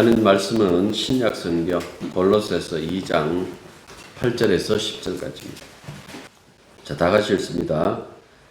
저는 말씀은 신약 성경 골로새서 2장 8절에서 10절까지입니다. 자, 다 같이 읽습니다.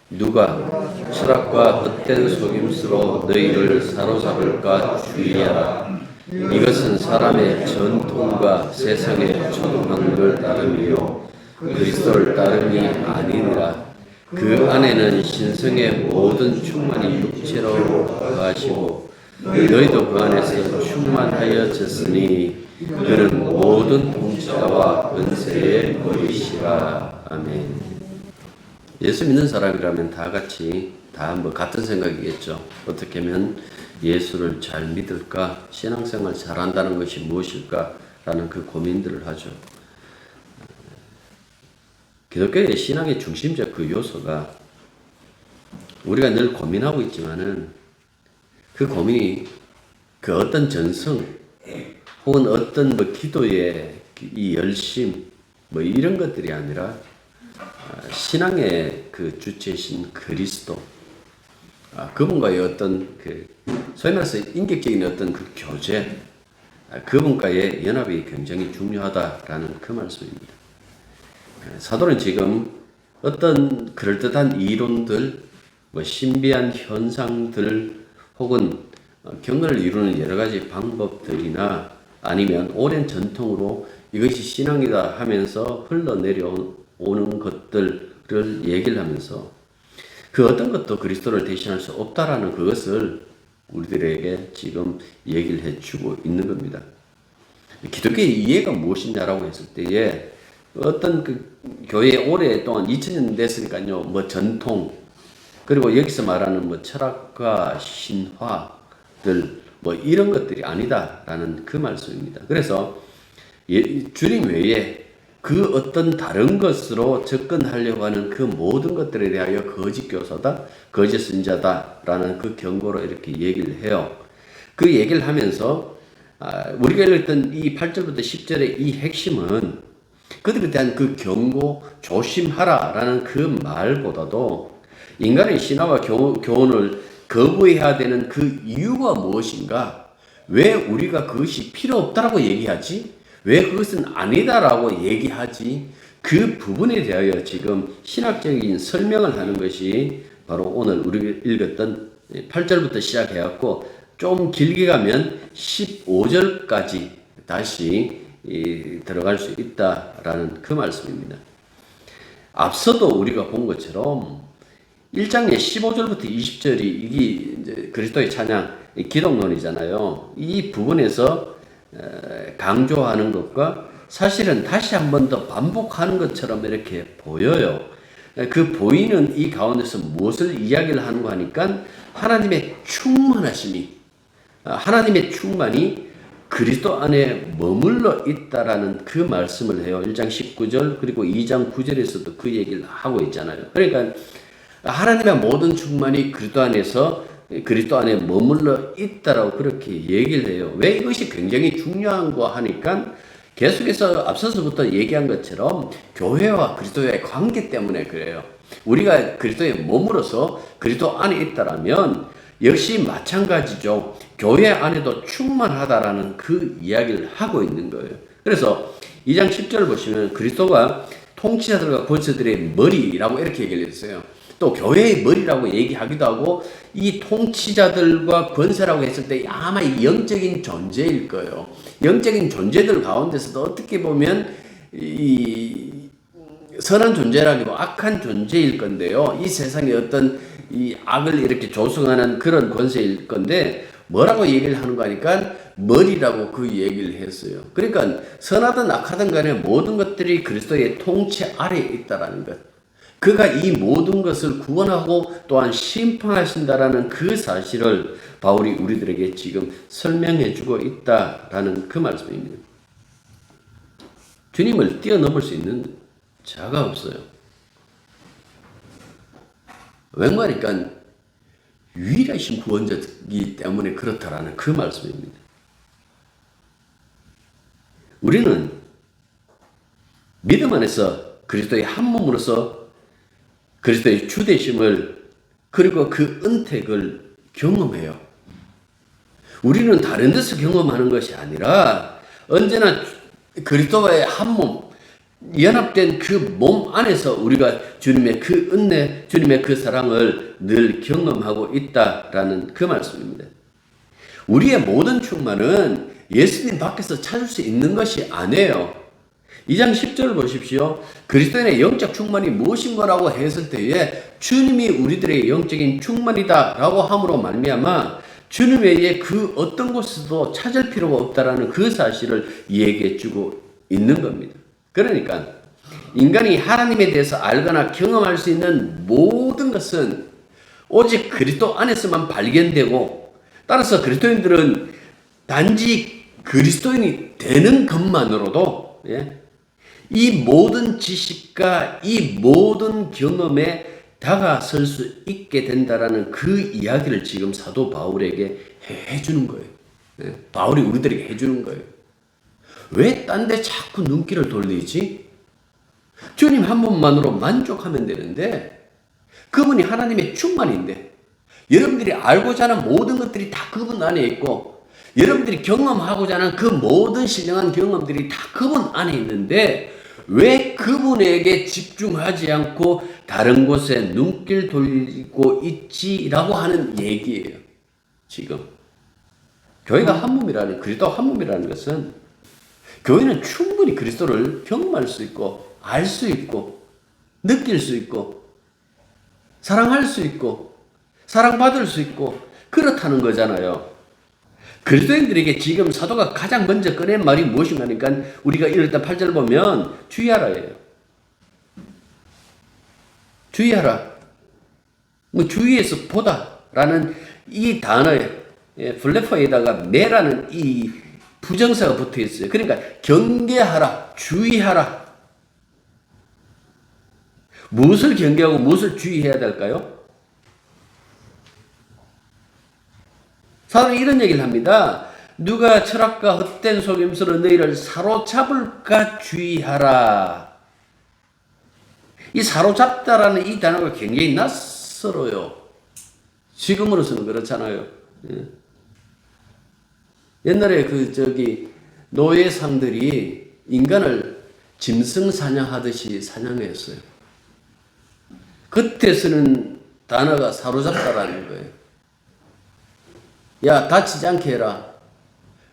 누가 철학과 헛된 속임수로 너희를 사로잡을까 주의하라. 이것은 사람의 전통과 세상의 조롱을 따름이요 그리스도를 따름이 아니니라. 그 안에는 신성의 모든 충만이 육체로 거하시고 너희도 그 안에서 충만하여졌으니 그는 모든 통치자와 권세의 머리시라. 아멘. 예수 믿는 사람이라면 다 같이 다 뭐 같은 생각이겠죠. 어떻게 하면 예수를 잘 믿을까, 신앙생활 잘한다는 것이 무엇일까라는 그 고민들을 하죠. 기독교의 신앙의 중심적 그 요소가 우리가 늘 고민하고 있지만은 그 고민이 그 어떤 전성 혹은 어떤 뭐 기도의 이 열심 뭐 이런 것들이 아니라 신앙의 그 주체이신 그리스도, 그분과의 어떤 그 소위 말해서 인격적인 어떤 그 교제, 그분과의 연합이 굉장히 중요하다라는 그 말씀입니다. 사도는 지금 어떤 그럴듯한 이론들, 뭐 신비한 현상들 혹은 경건을 이루는 여러 가지 방법들이나 아니면 오랜 전통으로 이것이 신앙이다 하면서 흘러내려오는 것들을 얘기를 하면서 그 어떤 것도 그리스도를 대신할 수 없다라는 그것을 우리들에게 지금 얘기를 해주고 있는 겁니다. 기독교의 이해가 무엇이냐라고 했을 때에 어떤 그 교회 오랫동안 2000년 됐으니까요, 뭐 전통, 그리고 여기서 말하는 뭐 철학과 신화들 뭐 이런 것들이 아니다라는 그 말씀입니다. 그래서 주님 외에 그 어떤 다른 것으로 접근하려고 하는 그 모든 것들에 대하여 거짓 교사다, 거짓 선자다라는 그 경고로 이렇게 얘기를 해요. 그 얘기를 하면서 우리가 읽었던 이 8절부터 10절의 이 핵심은 그들에 대한 그 경고, 조심하라라는 그 말보다도 인간의 신화와 교훈을 거부해야 되는 그 이유가 무엇인가? 왜 우리가 그것이 필요 없다라고 얘기하지? 왜 그것은 아니다라고 얘기하지? 그 부분에 대하여 지금 신학적인 설명을 하는 것이 바로 오늘 우리가 읽었던 8절부터 시작해갖고 좀 길게 가면 15절까지 다시 들어갈 수 있다라는 그 말씀입니다. 앞서도 우리가 본 것처럼 1장의 15절부터 20절이 이게 이제 그리스도의 찬양, 기독론이잖아요. 이 부분에서 강조하는 것과 사실은 다시 한 번 더 반복하는 것처럼 이렇게 보여요. 그 보이는 이 가운데서 무엇을 이야기를 하는가 하니까 하나님의 충만하심이, 하나님의 충만이 그리스도 안에 머물러 있다라는 그 말씀을 해요. 1장 19절 그리고 2장 9절에서도 그 얘기를 하고 있잖아요. 그러니까 하나님의 모든 충만이 그리스도 안에서 그리스도 안에 머물러 있다라고 그렇게 얘기를 해요. 왜 이것이 굉장히 중요한 거 하니까 계속해서 앞서서부터 얘기한 것처럼 교회와 그리스도의 관계 때문에 그래요. 우리가 그리스도에 머물러서 그리스도 안에 있다라면 역시 마찬가지죠. 교회 안에도 충만하다라는 그 이야기를 하고 있는 거예요. 그래서 2장 10절을 보시면 그리스도가 통치자들과 권세들의 머리라고 이렇게 얘기를 했어요. 또 교회의 머리라고 얘기하기도 하고 이 통치자들과 권세라고 했을 때 아마 영적인 존재일 거예요. 영적인 존재들 가운데서도 어떻게 보면 이 선한 존재라기보다 악한 존재일 건데요. 이 세상에 어떤 이 악을 이렇게 조성하는 그런 권세일 건데 뭐라고 얘기를 하는가 하니까 머리라고 그 얘기를 했어요. 그러니까 선하든 악하든 간에 모든 것들이 그리스도의 통치 아래에 있다라는 것. 그가 이 모든 것을 구원하고 또한 심판하신다라는 그 사실을 바울이 우리들에게 지금 설명해 주고 있다라는 그 말씀입니다. 주님을 뛰어넘을 수 있는 자가 없어요. 웬만하니까 유일하신 구원자이기 때문에 그렇다라는 그 말씀입니다. 우리는 믿음 안에서 그리스도의 한 몸으로서 그리스도의 주되심을 그리고 그 은택을 경험해요. 우리는 다른 데서 경험하는 것이 아니라 언제나 그리스도와의 한 몸, 연합된 그 몸 안에서 우리가 주님의 그 은혜, 주님의 그 사랑을 늘 경험하고 있다라는 그 말씀입니다. 우리의 모든 충만은 예수님 밖에서 찾을 수 있는 것이 아니에요. 2장 10절을 보십시오. 그리스도인의 영적 충만이 무엇인가라고 했을 때에 주님이 우리들의 영적인 충만이다 라고 함으로 말미암아 주님 외에 그 어떤 곳에서도 찾을 필요가 없다라는 그 사실을 얘기해 주고 있는 겁니다. 그러니까 인간이 하나님에 대해서 알거나 경험할 수 있는 모든 것은 오직 그리스도 안에서만 발견되고, 따라서 그리스도인들은 단지 그리스도인이 되는 것만으로도 이 모든 지식과 이 모든 경험에 다가설 수 있게 된다라는 그 이야기를 지금 사도 바울에게 해주는 거예요. 바울이 우리들에게 해주는 거예요. 왜 딴 데 자꾸 눈길을 돌리지? 주님 한 분만으로 만족하면 되는데, 그분이 하나님의 충만인데, 여러분들이 알고자 하는 모든 것들이 다 그분 안에 있고, 여러분들이 경험하고자 하는 그 모든 신령한 경험들이 다 그분 안에 있는데, 왜 그분에게 집중하지 않고 다른 곳에 눈길 돌리고 있지라고 하는 얘기예요. 지금 교회가 한 몸이라는, 그리스도 한 몸이라는 것은, 교회는 충분히 그리스도를 경험할 수 있고 알 수 있고 느낄 수 있고 사랑할 수 있고 사랑받을 수 있고 그렇다는 거잖아요. 그리스도인들에게 지금 사도가 가장 먼저 꺼낸 말이 무엇인가 하니까 우리가 1절 8절 보면 주의하라예요. 주의하라. 뭐 주의해서 보다라는 이 단어에 플레퍼에다가 매라는 이 부정사가 붙어 있어요. 그러니까 경계하라, 주의하라. 무엇을 경계하고 무엇을 주의해야 될까요? 사도는 이런 얘기를 합니다. 누가 철학과 헛된 속임수로 너희를 사로잡을까 주의하라. 이 사로잡다라는 이 단어가 굉장히 낯설어요. 지금으로서는 그렇잖아요. 옛날에 노예상들이 인간을 짐승 사냥하듯이 사냥했어요. 그때 쓰는 단어가 사로잡다라는 거예요. 야, 다치지 않게 해라.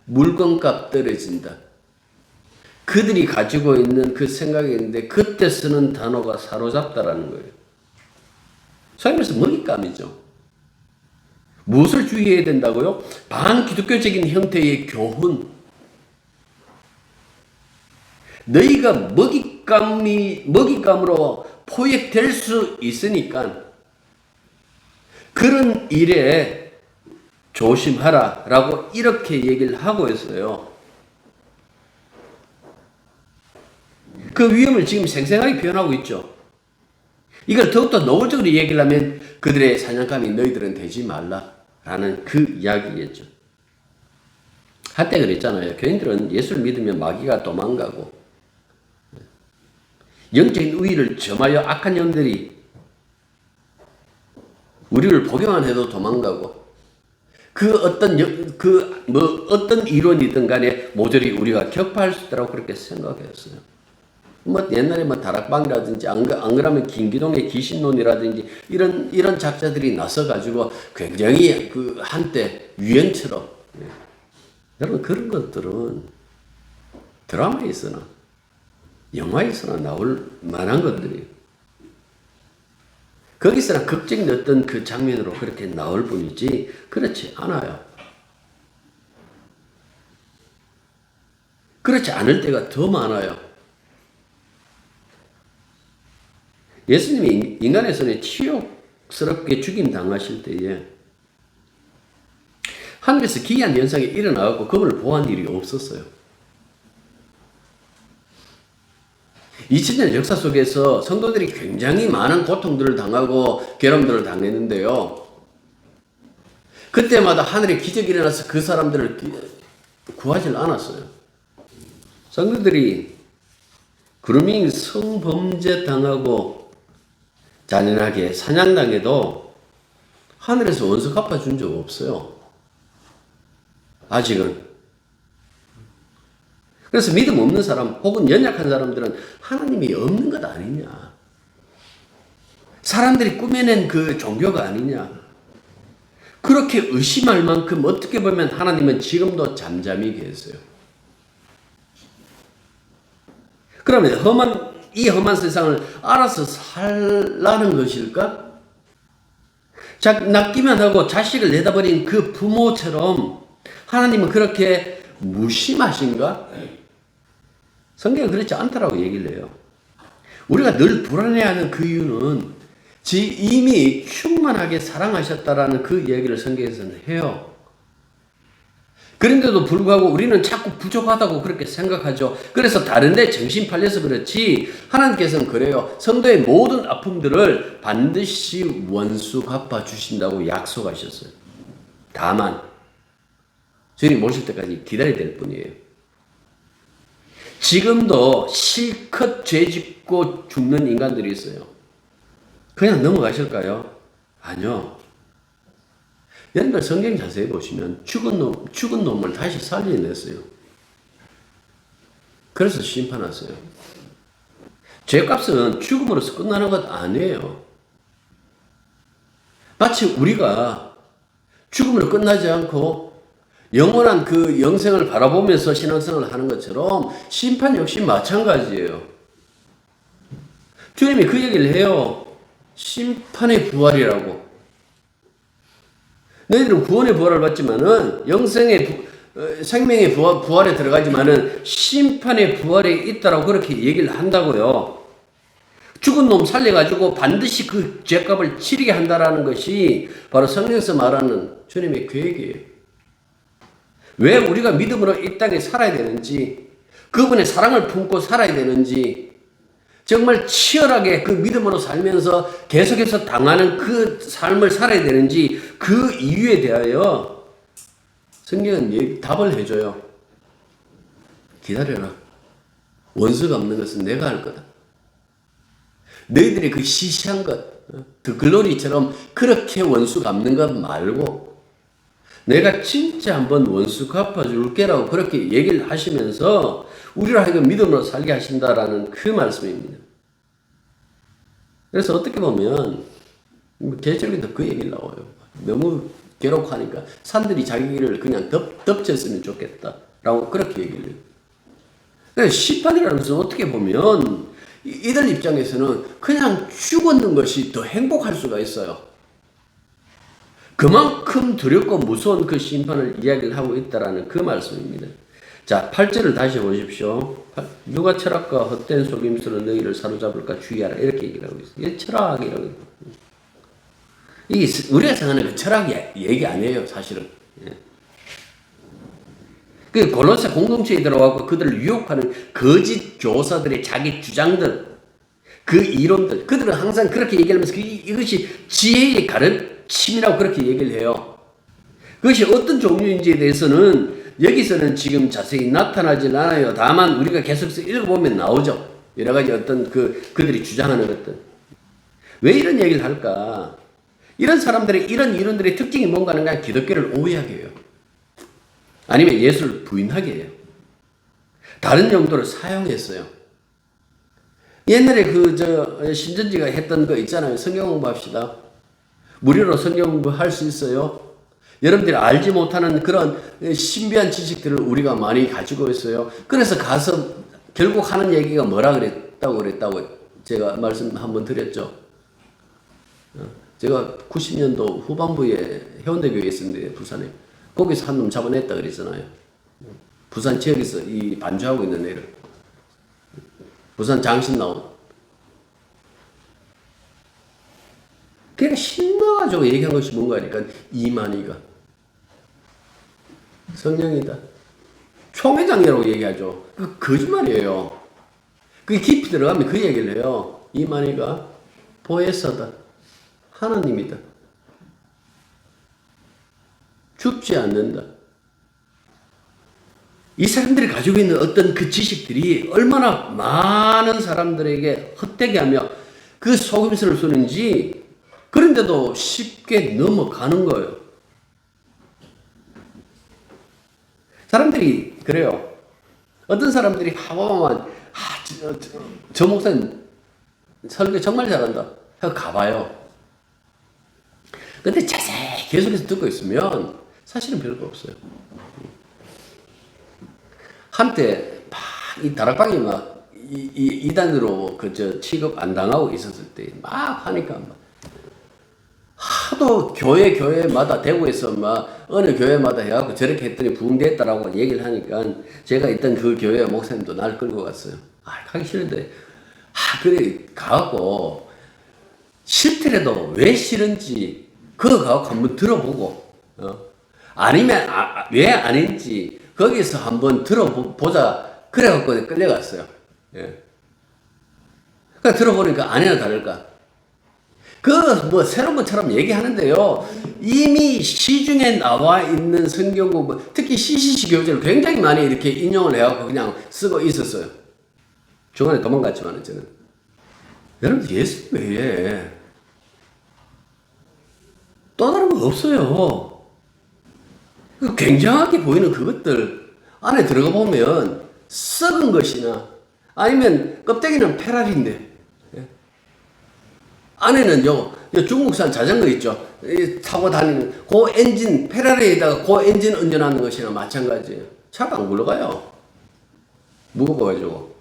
물건값 떨어진다. 그들이 가지고 있는 그 생각이 있는데 그때 쓰는 단어가 사로잡다라는 거예요. 소위 말해서 먹잇감이죠. 무엇을 주의해야 된다고요? 반기독교적인 형태의 교훈. 너희가 먹잇감으로 포획될 수 있으니까 그런 일에 조심하라 라고 이렇게 얘기를 하고 있어요. 그 위험을 지금 생생하게 표현하고 있죠. 이걸 더욱더 노골적으로 얘기를 하면 그들의 사냥감이 너희들은 되지 말라라는 그 이야기겠죠. 한때 그랬잖아요. 교인들은 예수를 믿으면 마귀가 도망가고 영적인 우위를 점하여 악한 영들이 우리를 복용만 해도 도망가고 어떤 이론이든 간에 모조리 우리가 격파할 수 있다고 그렇게 생각했어요. 옛날에 다락방이라든지 안 그러면 김기동의 귀신론이라든지 이런 작자들이 나서가지고 굉장히 한때 유행처럼. 여러분, 그런 것들은 드라마에서나 영화에서나 나올 만한 것들이에요. 거기서나 극적인 어떤 그 장면으로 그렇게 나올 뿐이지 그렇지 않아요. 그렇지 않을 때가 더 많아요. 예수님이 인간의 손에 치욕스럽게 죽임 당하실 때에 하늘에서 기이한 현상이 일어나고 그분을 보호한 일이 없었어요. 2000년 역사 속에서 성도들이 굉장히 많은 고통들을 당하고 괴로움들을 당했는데요. 그때마다 하늘에 기적이 일어나서 그 사람들을 구하지 않았어요. 성도들이 그루밍 성범죄 당하고 잔인하게 사냥당해도 하늘에서 원수 갚아준 적 없어요. 아직은. 그래서 믿음 없는 사람 혹은 연약한 사람들은 하나님이 없는 것 아니냐. 사람들이 꾸며낸 그 종교가 아니냐. 그렇게 의심할 만큼 어떻게 보면 하나님은 지금도 잠잠히 계세요. 그러면 이 험한 세상을 알아서 살라는 것일까? 낳기만 하고 자식을 내다버린 그 부모처럼 하나님은 그렇게 무심하신가? 성경은 그렇지 않다라고 얘기를 해요. 우리가 늘 불안해하는 그 이유는 이미 충만하게 사랑하셨다라는 그 얘기를 성경에서는 해요. 그런데도 불구하고 우리는 자꾸 부족하다고 그렇게 생각하죠. 그래서 다른데 정신 팔려서 그렇지 하나님께서는 그래요. 성도의 모든 아픔들을 반드시 원수 갚아주신다고 약속하셨어요. 다만 주님 모실 때까지 기다려야 될 뿐이에요. 지금도 실컷 죄짓고 죽는 인간들이 있어요. 그냥 넘어가실까요? 아니요. 여러분들 성경 자세히 보시면 죽은 놈을 다시 살려냈어요. 그래서 심판하세요. 죄값은 죽음으로서 끝나는 것 아니에요. 마치 우리가 죽음으로 끝나지 않고 영원한 그 영생을 바라보면서 신앙생활을 하는 것처럼 심판 역시 마찬가지예요. 주님이 그 얘기를 해요. 심판의 부활이라고. 너희들은 구원의 부활을 받지만은 생명의 부활에 들어가지만은 심판의 부활이 있다라고 그렇게 얘기를 한다고요. 죽은 놈 살려가지고 반드시 그 죄값을 치르게 한다라는 것이 바로 성경에서 말하는 주님의 계획이에요. 왜 우리가 믿음으로 이 땅에 살아야 되는지, 그분의 사랑을 품고 살아야 되는지, 정말 치열하게 그 믿음으로 살면서 계속해서 당하는 그 삶을 살아야 되는지 그 이유에 대하여 성경은 답을 해줘요. 기다려라. 원수가 없는 것은 내가 할 거다. 너희들의 그 시시한 것, 그 글로리처럼 그렇게 원수 갚는 것 말고 내가 진짜 한번 원수 갚아줄게라고 그렇게 얘기를 하시면서 우리를 하여금 믿음으로 살게 하신다라는 그 말씀입니다. 그래서 어떻게 보면 계절기도 그 얘기를 나와요. 너무 괴롭고 하니까 산들이 자기 길을 그냥 덮쳤으면 좋겠다라고 그렇게 얘기를 해요. 그래서 심판이라는 것은 어떻게 보면 이들 입장에서는 그냥 죽었는 것이 더 행복할 수가 있어요. 그만큼 두렵고 무서운 그 심판을 이야기를 하고 있다라는 그 말씀입니다. 자, 8절을 다시 보십시오. 누가 철학과 헛된 속임수로 너희를 사로잡을까 주의하라. 이렇게 얘기를 하고 있어요. 이게 철학이라고 해요. 이게 우리가 생각하는 그 철학 얘기 아니에요, 사실은. 그 골로새 공동체에 들어가고 그들을 유혹하는 거짓 교사들의 자기 주장들, 그 이론들, 그들은 항상 그렇게 얘기하면서 이것이 지혜의 가르침이라고 그렇게 얘기를 해요. 그것이 어떤 종류인지에 대해서는 여기서는 지금 자세히 나타나질 않아요. 다만 우리가 계속해서 읽어보면 나오죠. 여러 가지 어떤 그들이 주장하는 것들. 왜 이런 얘기를 할까? 이런 사람들의 이런 이론들의 특징이 뭔가 하는 기독교를 오해하게 해요. 아니면 예수를 부인하게 해요. 다른 용도를 사용했어요. 옛날에 신천지가 했던 거 있잖아요. 성경 공부합시다. 무료로 성경 공부할 수 있어요. 여러분들이 알지 못하는 그런 신비한 지식들을 우리가 많이 가지고 있어요. 그래서 가서 결국 하는 얘기가 뭐라 그랬다고 제가 말씀 한번 드렸죠. 제가 90년도 후반부에 해운대교회에 있었는데 부산에 거기서 한 놈 잡아냈다 그랬잖아요. 부산 지역에서 이 반주하고 있는 애를 부산 장신 나온 신나가지고 얘기한 것이 뭔가 하니까 이만희가 성령이다. 총회장이라고 얘기하죠. 그 거짓말이에요. 그게 깊이 들어가면 그 얘기를 해요. 이만희가 보혜사다. 하나님이다. 죽지 않는다. 이 사람들이 가지고 있는 어떤 그 지식들이 얼마나 많은 사람들에게 헛되게 하며 그 속임수를 쓰는지 그런데도 쉽게 넘어가는 거예요. 사람들이 그래요. 어떤 사람들이 하고만 저 목사님 설교 정말 잘한다 하고 가봐요. 근데 자세히 계속해서 듣고 있으면 사실은 별거 없어요. 한때 막 이 다락방이 막 이단으로 그저 취급 안 당하고 있었을 때 막 하니까 막 하도 교회마다 대구에서 막 어느 교회마다 해갖고 저렇게 했더니 부흥됐다라고 얘기를 하니까 제가 있던 그 교회 목사님도 날 끌고 갔어요. 가기 싫은데 그래 가갖고 싫더라도 왜 싫은지 그거 가갖고 한번 들어보고 아니면 왜 아닌지 거기서 한번 들어보자 그래갖고 끌려갔어요. 예. 그러니까 들어보니까 아니나 다를까 뭐 새로운 것처럼 얘기하는데요. 이미 시중에 나와 있는 성경고 특히 CCC 교재를 굉장히 많이 이렇게 인용을 해갖고 그냥 쓰고 있었어요. 중간에 도망갔지만은 저는. 여러분들 예수 외에 또 다른 거 없어요. 굉장하게 보이는 그것들 안에 들어가 보면 썩은 것이나 아니면 껍데기는 페라리인데 안에는 중국산 자전거 있죠. 타고 다니는 그 엔진 페라리에다가 그 엔진 운전하는 것이나 마찬가지예요. 차가 안 굴러가요. 무거워가지고.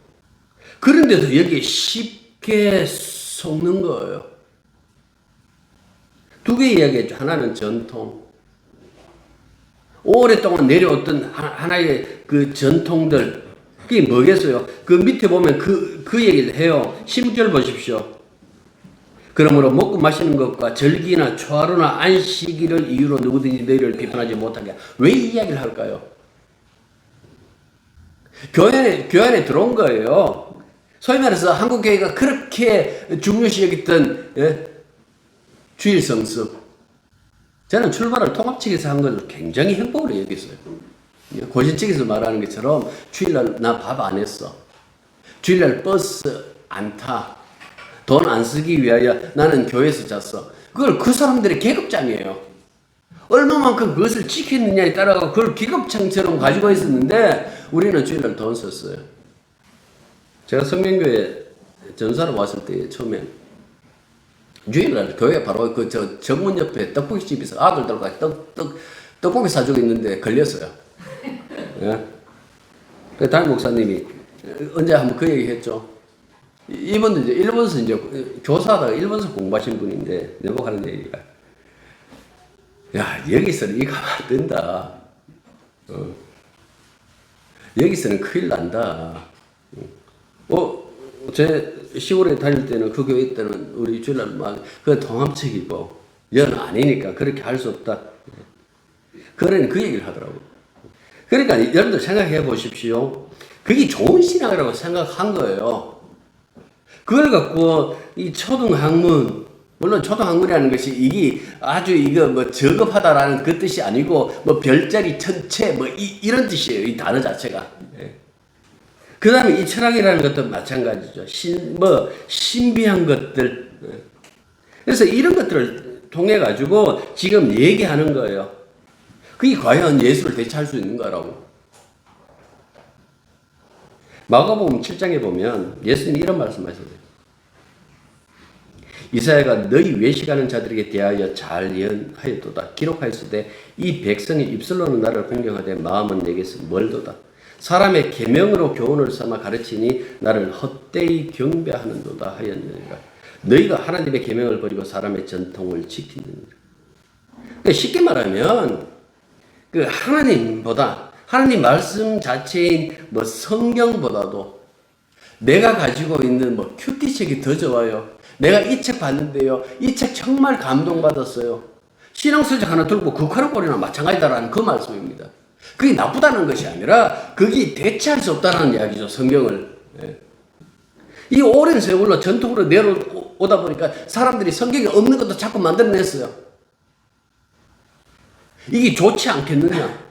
그런데도 여기에 쉽게 속는 거예요. 두 개 이야기했죠. 하나는 전통. 오랫동안 내려왔던 하나의 그 전통들. 그게 뭐겠어요? 그 밑에 보면 그 얘기를 해요. 16절 보십시오. 그러므로 먹고 마시는 것과 절기나 초하루나 안식일을 이유로 누구든지 너희를 비판하지 못하게. 왜 이 이야기를 할까요? 교회 안에 들어온 거예요. 소위 말해서 한국 교회가 그렇게 중요시 여겼던 주일 성수. 저는 출발을 통합 측에서 한 걸 굉장히 행복으로 여겼어요. 고신 측에서 말하는 것처럼 주일날 나 밥 안 했어. 주일날 버스 안 타. 돈 안 쓰기 위하여 나는 교회에서 잤어. 그걸 그 사람들의 계급장이에요. 얼마만큼 그것을 지켰느냐에 따라 그걸 계급장처럼 가지고 있었는데 우리는 주일날 돈 썼어요. 제가 성명교회 전사로 왔을 때 처음에 주일날 교회 바로 정문 옆에 떡볶이집에서 아들들과 떡볶이 사주고 있는데 걸렸어요. 예? 그 담임 목사님이 언제 한번 그 얘기 했죠. 이분도 이제 일본에서 교사하다가 일본에서 공부하신 분인데 내가 하는 얘기가 야 여기서는 이거 하면 안 된다. 여기서는 큰일 난다. 제 시골에 다닐 때는 그 교회 때는 우리 주일날 막 그 통합책이고 연 아니니까 그렇게 할 수 없다. 그러니 그 얘기를 하더라고요. 그러니까 여러분들 생각해 보십시오. 그게 좋은 신학이라고 생각한 거예요. 그걸 갖고 이 초등학문, 물론 초등학문이라는 것이 이게 아주 뭐 저급하다라는 그 뜻이 아니고 뭐 별자리 천체 뭐 이런 뜻이에요. 이 단어 자체가. 그 다음에 이 철학이라는 것도 마찬가지죠. 신비한 것들. 그래서 이런 것들을 통해 가지고 지금 얘기하는 거예요. 그게 과연 예수를 대체할 수 있는 거라고. 마가복음 7장에 보면 예수님이 이런 말씀하셨어요. 이사야가 너희 외식하는 자들에게 대하여 잘 예언하였도다. 기록하였으되 이 백성이 입술로는 나를 공경하되 마음은 내게서 멀도다. 사람의 계명으로 교훈을 삼아 가르치니 나를 헛되이 경배하는도다 하였느니라. 너희가 하나님의 계명을 버리고 사람의 전통을 지키느니라. 그러니까 쉽게 말하면 그 하나님보다 하나님 말씀 자체인 성경보다도 내가 가지고 있는 큐티책이 더 좋아요. 내가 이 책 봤는데요. 이 책 정말 감동받았어요. 신앙서적 하나 들고 극하는 꼴이나 마찬가지다라는 그 말씀입니다. 그게 나쁘다는 것이 아니라 그게 대체할 수 없다는 이야기죠. 성경을. 예. 이 오랜 세월로 전통으로 내려오다 보니까 사람들이 성경에 없는 것도 자꾸 만들어냈어요. 이게 좋지 않겠느냐.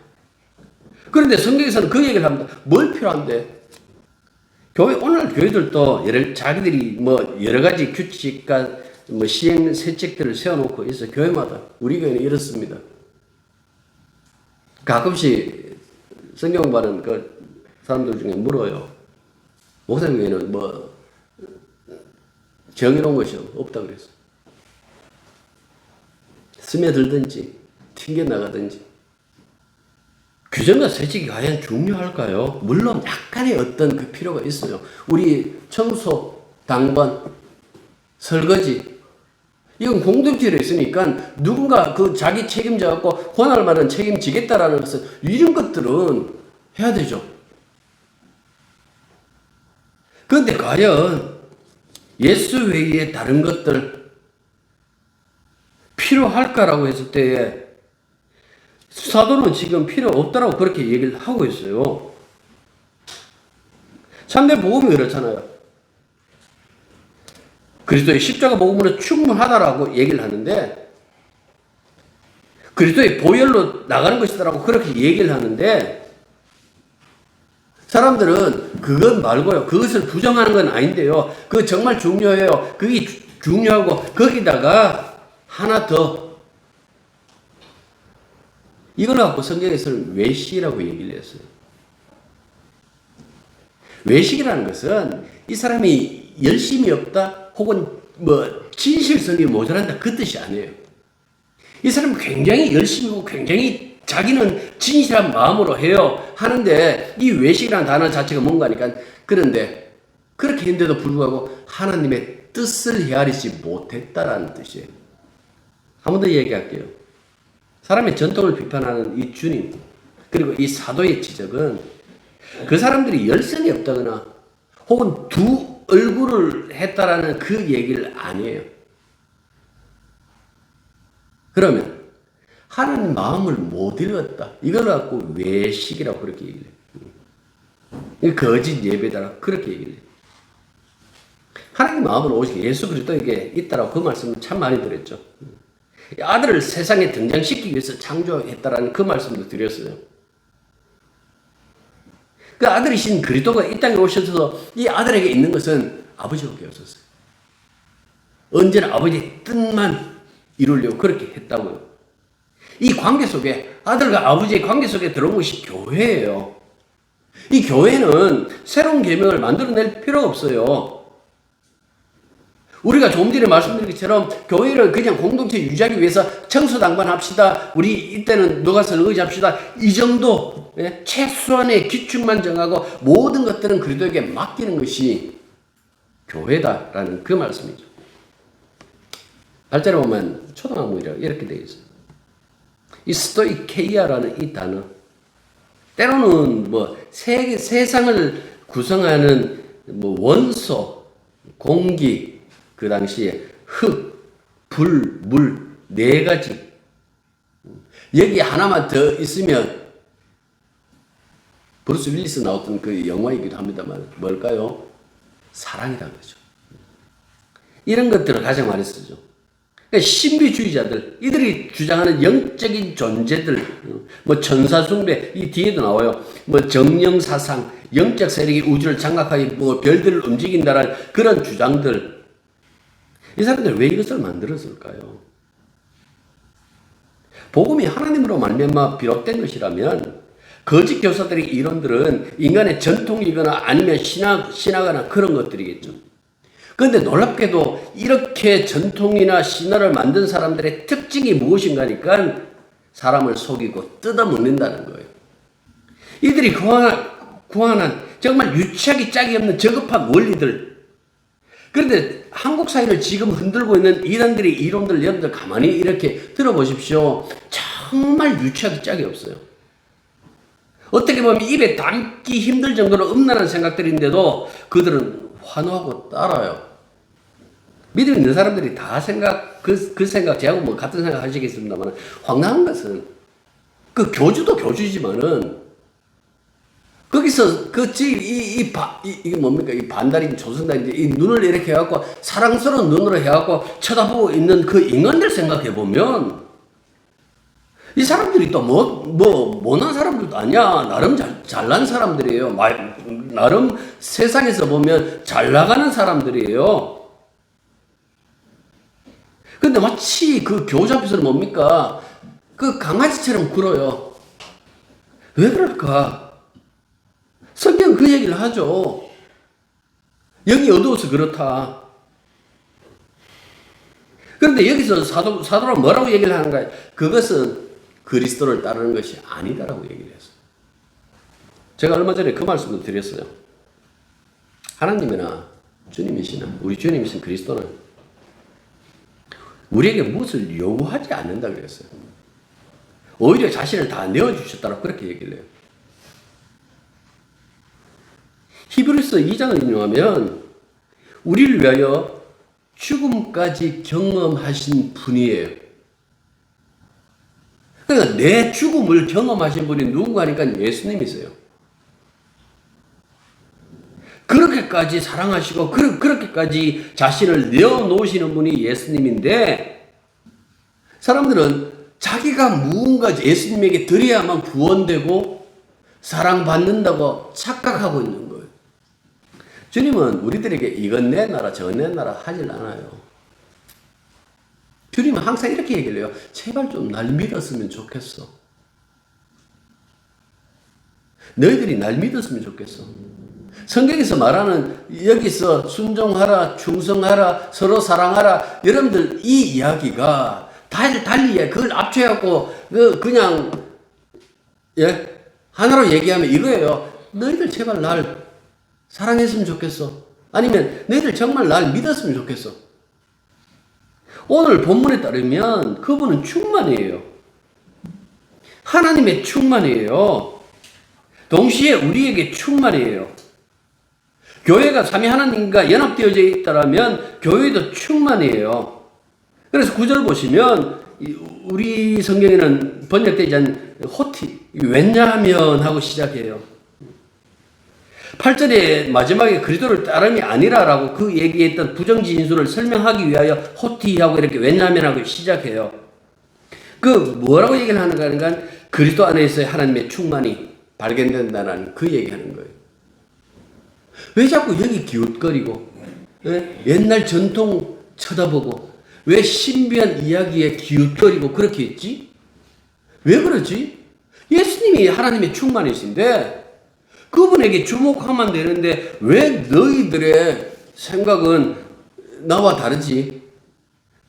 그런데 성경에서는 그 얘기를 합니다. 뭘 필요한데? 오늘 교회들도 자기들이 여러 가지 규칙과 시행세칙들을 세워놓고 있어. 교회마다. 우리 교회는 이렇습니다. 가끔씩 성경 공부하는 그 사람들 중에 물어요. 목사님 교회는 정해놓은 것이 없다고 그랬어. 스며들든지 튕겨나가든지. 규정과 세칙이 과연 중요할까요? 물론 약간의 어떤 그 필요가 있어요. 우리 청소, 당번, 설거지 이건 공동체로 있으니까 누군가 그 자기 책임져 갖고 권할 만한 책임지겠다라는 것은 이런 것들은 해야 되죠. 그런데 과연 예수 외에 다른 것들 필요할까라고 했을 때에 사도는 지금 필요 없다라고 그렇게 얘기를 하고 있어요. 참된 복음이 그렇잖아요. 그리스도의 십자가 복음으로 충분하다라고 얘기를 하는데 그리스도의 보혈로 나가는 것이다라고 그렇게 얘기를 하는데 사람들은 그것 말고요. 그것을 부정하는 건 아닌데요. 그거 정말 중요해요. 그게 중요하고 거기다가 하나 더 이걸 갖고 성경에서는 외식이라고 얘기를 했어요. 외식이라는 것은 이 사람이 열심이 없다 혹은 진실성이 모자란다 그 뜻이 아니에요. 이 사람은 굉장히 열심히고 굉장히 자기는 진실한 마음으로 해요. 하는데 이 외식이라는 단어 자체가 뭔가니까 그런데 그렇게 했는데도 불구하고 하나님의 뜻을 헤아리지 못했다라는 뜻이에요. 한 번 더 얘기할게요. 사람의 전통을 비판하는 이 주님 그리고 이 사도의 지적은 그 사람들이 열성이 없다거나 혹은 두 얼굴을 했다라는 그 얘기를 아니에요. 그러면 하나님 마음을 못 읽었다. 이걸 갖고 외식이라고 그렇게 얘기를 해요. 거짓 예배다라고 그렇게 얘기를 해요. 하나님 마음은 오직 예수 그리스도에게 있다라고 그 말씀을 참 많이 드렸죠. 아들을 세상에 등장시키기 위해서 창조했다라는 그 말씀도 드렸어요. 그 아들이신 그리스도가 이 땅에 오셔서 이 아들에게 있는 것은 아버지가 계셨어요. 언제나 아버지의 뜻만 이루려고 그렇게 했다고요. 이 관계 속에 아들과 아버지의 관계 속에 들어온 것이 교회예요. 이 교회는 새로운 계명을 만들어낼 필요가 없어요. 우리가 조금 전에 말씀드린 것처럼 교회를 그냥 공동체 유지하기 위해서 청소당번합시다. 우리 이때는 누가서 의지합시다. 이 정도 최소한의 기준만 정하고 모든 것들은 그리스도에게 맡기는 것이 교회다라는 그 말씀이죠. 발전에 보면 초등학문이라고 이렇게 되어 있어요. 이 스토이케이아라는 이 단어 때로는 세상을 구성하는 원소, 공기 그 당시에 흙, 불, 물 네 가지 여기 하나만 더 있으면 브루스 윌리스 나왔던 그 영화이기도 합니다만 뭘까요? 사랑이라는 거죠. 이런 것들을 가장 많이 쓰죠. 그러니까 신비주의자들 이들이 주장하는 영적인 존재들 천사숭배 이 뒤에도 나와요. 정령사상 영적 세력이 우주를 장악하기 별들을 움직인다는 그런 주장들 이 사람들 왜 이것을 만들었을까요? 복음이 하나님으로 말미암아 비롯된 것이라면 거짓 교사들의 이론들은 인간의 전통이거나 아니면 신화거나 그런 것들이겠죠. 그런데 놀랍게도 이렇게 전통이나 신화를 만든 사람들의 특징이 무엇인가니까 사람을 속이고 뜯어먹는다는 거예요. 이들이 구하는 정말 유치하기 짝이 없는 저급한 원리들. 그런데 한국 사회를 지금 흔들고 있는 이단들의 이론들 여러분들 가만히 이렇게 들어보십시오. 정말 유치하기 짝이 없어요. 어떻게 보면 입에 담기 힘들 정도로 음란한 생각들인데도 그들은 환호하고 따라요. 믿음 있는 사람들이 다 그 생각, 저하고 뭐 같은 생각 하시겠습니다만, 황당한 것은, 그 교주도 교주지만은, 거기서, 이게 뭡니까? 이 반달인 조승달인데, 이 눈을 이렇게 해갖고, 사랑스러운 눈으로 해갖고, 쳐다보고 있는 그 인간들 생각해보면, 이 사람들이 또 못난 사람들도 아니야. 나름 잘난 사람들이에요. 나름 세상에서 보면 잘 나가는 사람들이에요. 근데 마치 그 교주 앞에서는 뭡니까? 그 강아지처럼 굴어요. 왜 그럴까? 성경 그 얘기를 하죠. 영이 어두워서 그렇다. 그런데 여기서 사도가 뭐라고 얘기를 하는가? 그것은 그리스도를 따르는 것이 아니다라고 얘기를 했어요. 제가 얼마 전에 그 말씀도 드렸어요. 하나님이나 주님이시나 우리 주님이신 그리스도는 우리에게 무엇을 요구하지 않는다 그랬어요. 오히려 자신을 다 내어주셨다고 그렇게 얘기를 해요. 히브리서 2장을 인용하면 우리를 위하여 죽음까지 경험하신 분이에요. 그러니까 내 죽음을 경험하신 분이 누군가 하니까 예수님이세요. 그렇게까지 사랑하시고 그렇게까지 자신을 내어놓으시는 분이 예수님인데 사람들은 자기가 무언가 예수님에게 드려야만 구원되고 사랑받는다고 착각하고 있는 거예요. 주님은 우리들에게 이건 내 나라 저건 내 나라 하질 않아요. 주님은 항상 이렇게 얘기를 해요. 제발 좀 날 믿었으면 좋겠어. 너희들이 날 믿었으면 좋겠어. 성경에서 말하는 여기서 순종하라, 충성하라, 서로 사랑하라. 여러분들 이 이야기가 달리 그걸 압축해갖고 그냥 하나로 얘기하면 이거예요. 너희들 제발 날 사랑했으면 좋겠어. 아니면 너희들 정말 날 믿었으면 좋겠어. 오늘 본문에 따르면 그분은 충만이에요. 하나님의 충만이에요. 동시에 우리에게 충만이에요. 교회가 삼위 하나님과 연합되어져 있다면 교회도 충만이에요. 그래서 9절 보시면 우리 성경에는 번역되지 않은 호티, 왜냐하면 하고 시작해요. 8절에 마지막에 그리스도를 따름이 아니라라고 그 얘기했던 부정진술을 설명하기 위하여 호티하고 이렇게 왜냐하면 하고 시작해요. 그 뭐라고 얘기를 하는가 하니까 그리스도 안에서의 하나님의 충만이 발견된다는 그 얘기하는 거예요. 왜 자꾸 여기 기웃거리고 옛날 전통 쳐다보고 왜 신비한 이야기에 기웃거리고 그렇게 했지? 왜 그러지? 예수님이 하나님의 충만이신데 그분에게 주목하면 되는데 왜 너희들의 생각은 나와 다르지?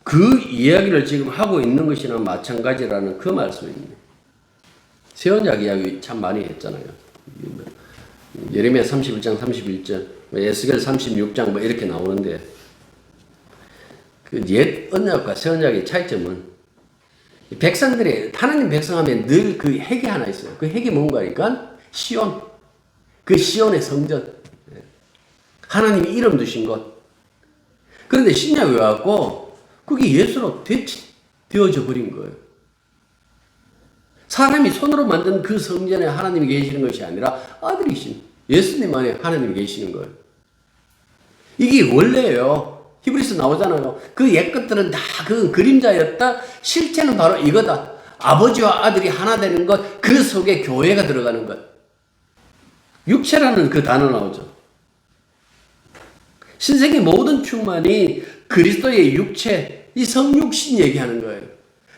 그 이야기를 지금 하고 있는 것이나 마찬가지라는 그 말씀입니다. 세언약 이야기 참 많이 했잖아요. 예레미야 31장 31절, 에스겔 36장 뭐 이렇게 나오는데 그 옛 언약과 새 언약의 차이점은 백성들이 하나님 백성하면 늘 그 핵이 하나 있어요. 그 핵이 뭔가 하니까 시온, 그 시온의 성전, 하나님이 이름 두신 곳. 그런데 신약에 와갖고 그게 예수로 되어져 버린 거예요. 사람이 손으로 만든 그 성전에 하나님이 계시는 것이 아니라 아들이신 예수님 안에 하나님이 계시는 거예요. 이게 원래예요. 히브리서 나오잖아요. 그 옛 것들은 다 그 그림자였다. 실체는 바로 이거다. 아버지와 아들이 하나 되는 것, 그 속에 교회가 들어가는 것. 육체라는 그 단어 나오죠. 신세계 모든 충만이 그리스도의 육체, 이 성육신 얘기하는 거예요.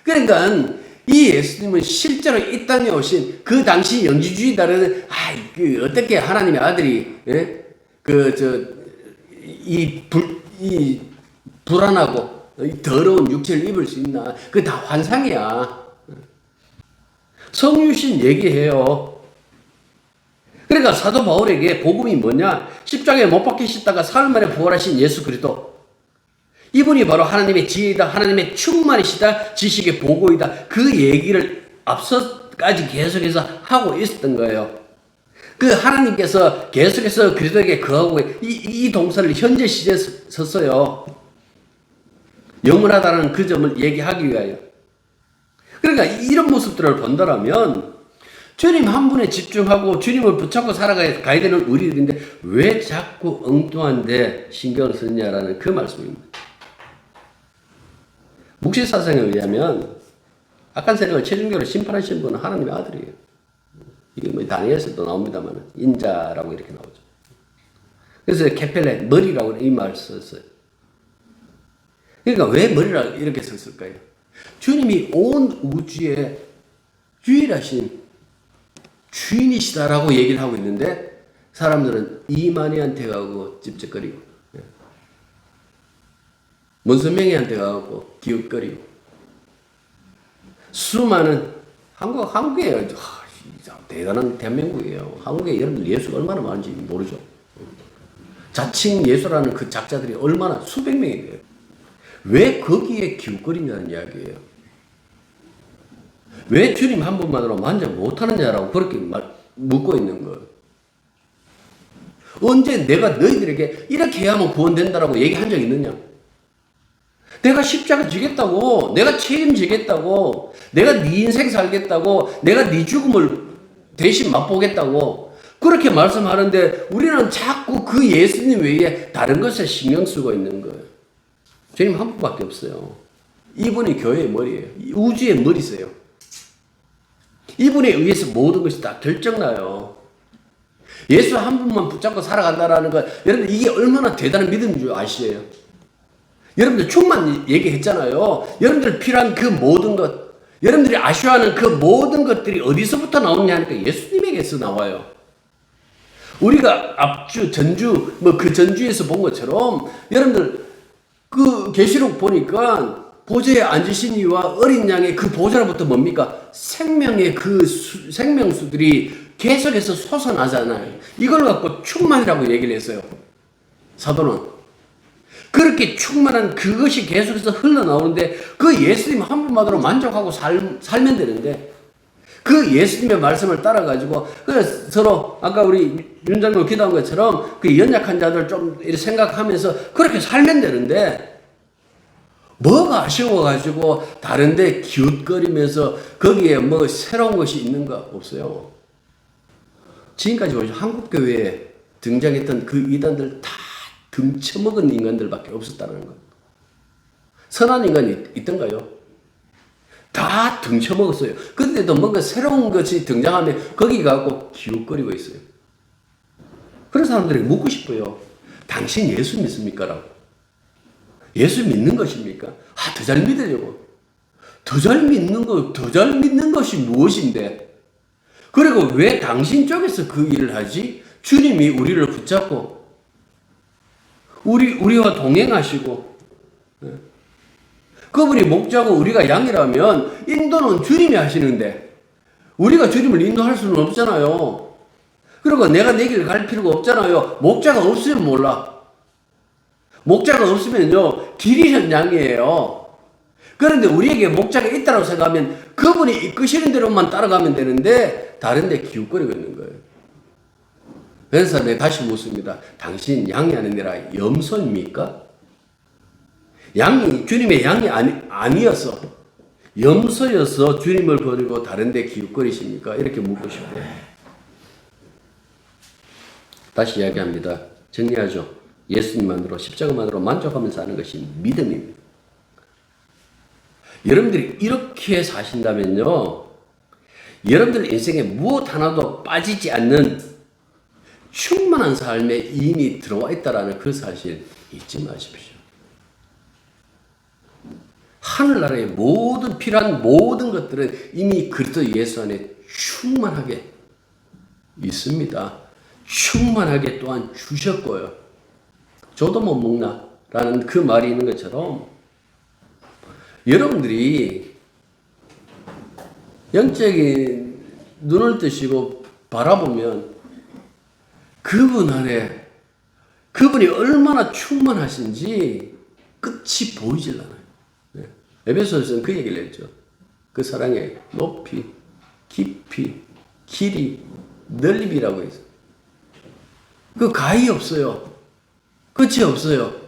그러니까 이 예수님은 실제로 이 땅에 오신 그 당시 영지주의자들은 어떻게 하나님의 아들이 이 불안하고 이 더러운 육체를 입을 수 있나? 그게 다 환상이야. 성육신 얘기해요. 그러니까 사도 바울에게 복음이 뭐냐? 십자가에 못 박히셨다가 사흘 만에 부활하신 예수 그리스도. 이분이 바로 하나님의 지혜이다. 하나님의 충만이시다. 지식의 보고이다. 그 얘기를 앞서까지 계속해서 하고 있었던 거예요. 그 하나님께서 계속해서 그리스도에게 거하고 이 동사를 현재 시제에 썼어요. 영원하다는 그 점을 얘기하기 위하여. 그러니까 이런 모습들을 본다라면 주님 한 분에 집중하고 주님을 붙잡고 살아가야 되는 우리들인데 왜 자꾸 엉뚱한데 신경을 쓰느냐라는 그 말씀입니다. 묵시사상에 의하면 악한 세력을 최종적으로 심판하신 분은 하나님의 아들이에요. 이게 뭐 다니엘서도 나옵니다만 인자라고 이렇게 나오죠. 그래서 케펠레 머리라고 이 말을 썼어요. 그러니까 왜 머리라고 이렇게 썼을까요? 주님이 온 우주의 유일하신 주인이시다라고 얘기를 하고 있는데 사람들은 이만희한테 가고 찝찝거리고 문선명이한테 가고 기웃거리고 수많은 한국에 대단한 대한민국이에요. 한국에 여러분들 예수가 얼마나 많은지 모르죠. 자칭 예수라는 그 작자들이 얼마나 수백 명이 돼요. 왜 거기에 기웃거리냐는 이야기예요. 왜 주님 한 분만으로 만족 못하느냐라고 그렇게 묻고 있는 거예요. 언제 내가 너희들에게 이렇게 해야만 구원된다라고 얘기한 적 있느냐? 내가 십자가 지겠다고, 내가 책임지겠다고, 내가 네 인생 살겠다고, 내가 네 죽음을 대신 맛보겠다고 그렇게 말씀하는데 우리는 자꾸 그 예수님 외에 다른 것에 신경 쓰고 있는 거예요. 주님 한 분밖에 없어요. 이분이 교회의 머리예요. 우주의 머리세요. 이분에 의해서 모든 것이 다 결정나요. 예수 한 분만 붙잡고 살아간다라는 것, 여러분들 이게 얼마나 대단한 믿음인 줄 아시에요? 여러분들 충만 얘기했잖아요. 여러분들 필요한 그 모든 것, 여러분들이 아쉬워하는 그 모든 것들이 어디서부터 나오느냐 하니까 예수님에게서 나와요. 우리가 앞주, 전주, 그 전주에서 본 것처럼 여러분들 그 계시록 보니까 보좌에 앉으신 이와 어린 양의 그 보좌로부터 뭡니까? 생명의 그 생명수들이 계속해서 솟아나잖아요. 이걸 갖고 충만이라고 얘기를 했어요. 사도는. 그렇게 충만한 그것이 계속해서 흘러나오는데 그 예수님 한 분만으로 만족하고 살면 되는데 그 예수님의 말씀을 따라가지고 서로 아까 우리 윤장로 기도한 것처럼 그 연약한 자들 좀 이렇게 생각하면서 그렇게 살면 되는데 뭐가 아쉬워가지고 다른데 기웃거리면서 거기에 뭐 새로운 것이 있는가 없어요. 지금까지 보시죠. 한국교회에 등장했던 그 이단들 다 등쳐먹은 인간들밖에 없었다는 것. 선한 인간이 있던가요? 다 등쳐먹었어요. 그런데도 뭔가 새로운 것이 등장하면 거기 가고 기웃거리고 있어요. 그런 사람들에게 묻고 싶어요. 당신 예수 믿습니까? 라고. 예수 믿는 것입니까? 더 잘 믿으려고. 더 잘 믿는 것이 무엇인데? 그리고 왜 당신 쪽에서 그 일을 하지? 주님이 우리를 붙잡고 우리와 동행하시고 그분이 목자고 우리가 양이라면 인도는 주님이 하시는데 우리가 주님을 인도할 수는 없잖아요. 그리고 내가 내 길을 갈 필요가 없잖아요. 목자가 없으면 몰라. 목자가 없으면요 길이 현장이에요. 그런데 우리에게 목자가 있다고 생각하면 그분이 이끄시는 대로만 따라가면 되는데 다른 데 기웃거리고 있는 거예요. 그래서 내가 다시 묻습니다. 당신 양이 아니라 염소입니까? 양이 주님의 양이 아니어서 염소여서 주님을 버리고 다른 데 기웃거리십니까? 이렇게 묻고 싶어요. 다시 이야기합니다. 정리하죠. 예수님만으로 십자가만으로 만족하면서 사는 것이 믿음입니다. 여러분들이 이렇게 사신다면요. 여러분들 인생에 무엇 하나도 빠지지 않는 충만한 삶에 이미 들어와 있다라는 그 사실 잊지 마십시오. 하늘나라의 모든 필요한 모든 것들은 이미 그리스도 예수 안에 충만하게 있습니다. 충만하게 또한 주셨고요. 저도 못 먹나? 라는 그 말이 있는 것처럼 여러분들이 영적인 눈을 뜨시고 바라보면 그분 안에 그분이 얼마나 충만하신지 끝이 보이질 않아요. 네. 에베소서는 그 얘기를 했죠. 그 사랑의 높이, 깊이, 길이, 넓이라고 해서 그 가히 없어요. 끝이 없어요.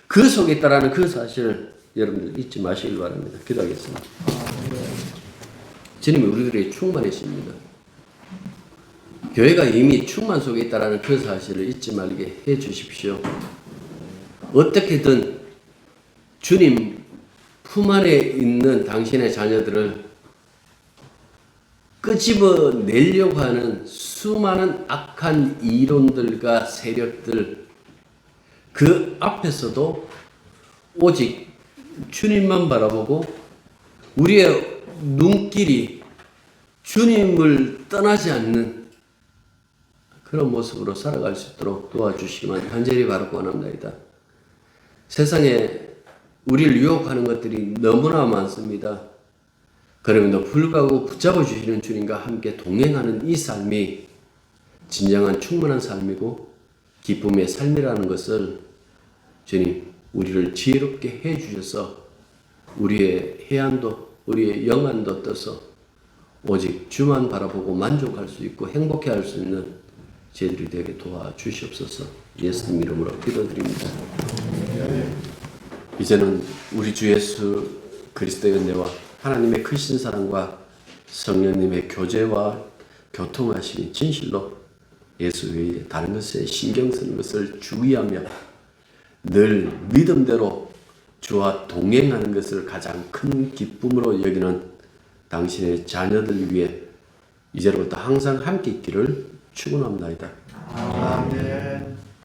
그 속에 있다라는 그 사실을 여러분들 잊지 마시길 바랍니다. 기도하겠습니다. 주님이 우리들에게 충만하십니다. 교회가 이미 충만 속에 있다라는 그 사실을 잊지 말게 해 주십시오. 어떻게든 주님 품 안에 있는 당신의 자녀들을 끄집어내려고 하는 수많은 악한 이론들과 세력들, 그 앞에서도 오직 주님만 바라보고 우리의 눈길이 주님을 떠나지 않는 그런 모습으로 살아갈 수 있도록 도와주시기만 간절히 바라고 원합니다. 세상에 우리를 유혹하는 것들이 너무나 많습니다. 그럼에도 불구하고 붙잡아 주시는 주님과 함께 동행하는 이 삶이 진정한 충만한 삶이고 기쁨의 삶이라는 것을 주님 우리를 지혜롭게 해 주셔서 우리의 해안도 우리의 영안도 떠서 오직 주만 바라보고 만족할 수 있고 행복해 할 수 있는 저희들이 되게 도와주시옵소서. 예수님 이름으로 기도드립니다. 이제는 우리 주 예수 그리스도의 은혜와 하나님의 크신 사랑과 성령님의 교제와 교통하심이 진실로 예수 외에 다른 것에 신경 쓰는 것을 주의하며 늘 믿음대로 주와 동행하는 것을 가장 큰 기쁨으로 여기는 당신의 자녀들 위해 이제로부터 항상 함께 있기를 축원합니다. 아멘.